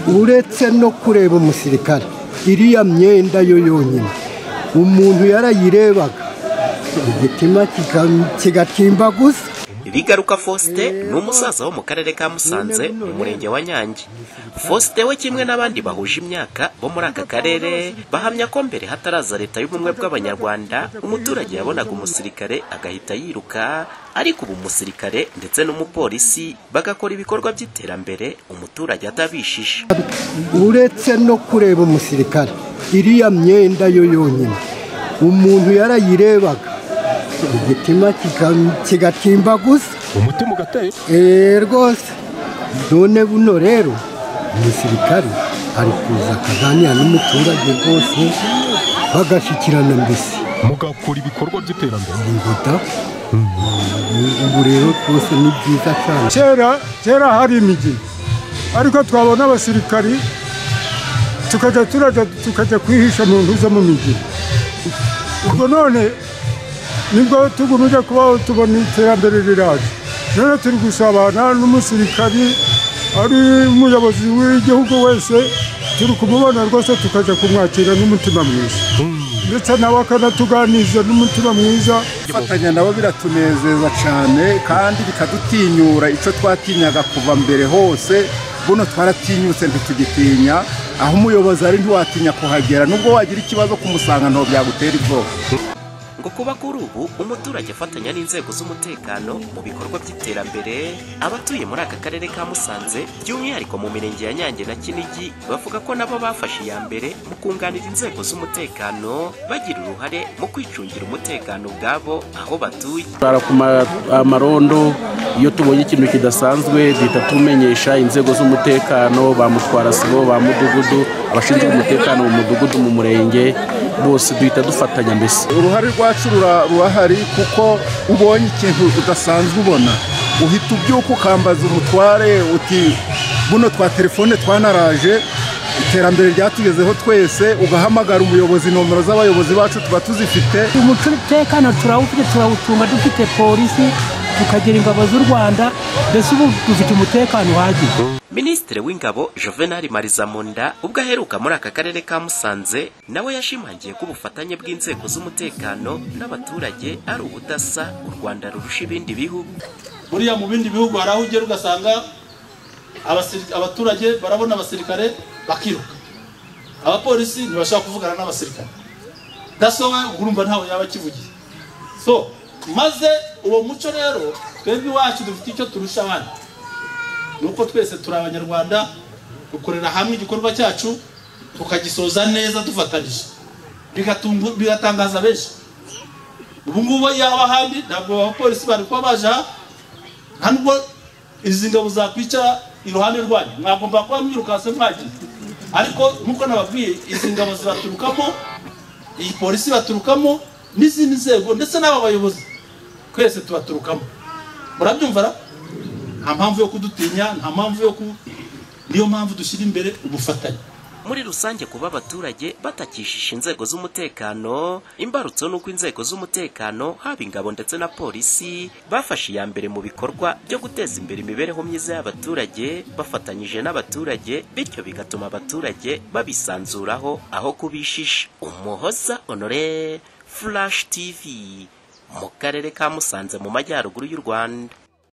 uretse no kureba umusirikare iriya myenda yo yonyine umuntu yarayirebaga igitima kigatimba gusa. Bigaruka Faustin ni umusaza wo mu karere ka Musanze mu murenge wa Nyange. Faustin we kimwe n'abandi bahuje imyaka bo muri aka karere bahamya ko mbere hataraza leta y'ubumwe bw'abanyarwanda umuturage yabonaga umusirikare agahita yiruka, ariko ubu umusirikare ndetse n'umupolisi bagakora ibikorwa by'iterambere umuturage atabishisha. Uretse no kureba umusirikare iriya myenda yo yonyine umuntu yarayirebaga igitima kigatimba gusa, umutima ugateye rwose. None buno rero umusirikare ari kuza akaganira n'umuturage rwose bagashyikirana, mbese mugakora ibikorwa by'iterambere. Ubu rero rwose ni byiza cyane. Kera hari imijyi ariko twabona abasirikari tukajya kwihisha mu ntuza mu mijyi. Ubwo none nibwo tugumije kubaho tubona iterambere riraje. None turi gusabana n'umusirikari ari umuyobozi w'igihugu wese, turi kumubona rwose tukajya kumwakira n'umutima mwiza, ndetse nawe akanatuganiza n'umutima mwiza. Gufatanya nabo biratunezeza cyane kandi bikadutinyura icyo twatinyaga kuva mbere hose. Buno twaratinyutse ntitugitinya, aho umuyobozi ari ntiwatinya kuhagera, nubwo wagira ikibazo kumusanga nto byagutera ubwoba. Ngo kuba kuri ubu umuturage afatanya n'inzego z'umutekano mu bikorwa by'iterambere, abatuye muri aka karere ka Musanze by'umwihariko mu mirenge ya Nyange na Kinigi bavuga ko nabo bafashe iya mbere mu kunganira inzego z'umutekano, bagira uruhare mu kwicungira umutekano ubwabo aho batuye. Barakuma amarondo, iyo tubonye ikintu kidasanzwe duhita tumenyesha inzego z'umutekano, bamutwara sibo, ba mudugudu, abashinzwe umutekano mu mudugudu, mu murenge, bose duhita dufatanya. Mbese uruhare rwacu rurahari kuko ubonye ikintu udasanzwe ubona uhita ubyuka ukambaza umutware uti buno twa telefone twanaraje, iterambere ryatugezeho twese, ugahamagara umuyobozi. Nomero z'abayobozi bacu tuba tuzifite. Umutekano turawufite, turawutunga, dufite polisi, tukagira ingabo z'u Rwanda, mbese ubu dufite umutekano uhagije. Minisitiri w'Ingabo Juvenal Marizamunda ubwo aheruka muri aka karere ka Musanze nawe yashimangiye ko ubufatanye bw'inzego z'umutekano n'abaturage ari ubudasa u Rwanda rurusha ibindi bihugu. Buriya mu bindi bihugu hari aho ugera ugasanga abaturage barabona abasirikare bakiruka, abapolisi ntibashaka kuvugana n'abasirikare, dasowe urumva ntawe yaba kivugiye. So maze uwo muco rero twebwe iwacu dufite icyo turusha abandi, nuko twese turi abanyarwanda, dukorera hamwe igikorwa cyacu tukagisoza neza dufatanyije, bigatangaza benshi. Ubu ngubu yaba handi ntabwo abapolisi bari kuba baje aha, nubwo izi ngabo zakwicara iruhande rwanyu, mwagomba kuba mwirukanse mwagiye, ariko nkuko nababwiye izi ngabo zibaturukamo, iyi polisi baturukamo, n'izindi nzego ndetse n'aba bayobozi twese tubaturukamo. Murabyumva? Nta mpamvu yo kudutinya, nta mpamvu niyo mpamvu dushyira imbere ubufatanye. Muri rusange kuba abaturage batakishisha inzego z'umutekano, imbarutso nuko inzego z'umutekano haba ingabo ndetse na polisi bafashe iya mbere mu bikorwa byo guteza imbere imibereho myiza y'abaturage bafatanyije n'abaturage, bityo bigatuma abaturage babisanzuraho aho kubishisha. Umuhoza Honore, Flash TV, mu karere ka Musanze mu majyaruguru y'u Rwanda.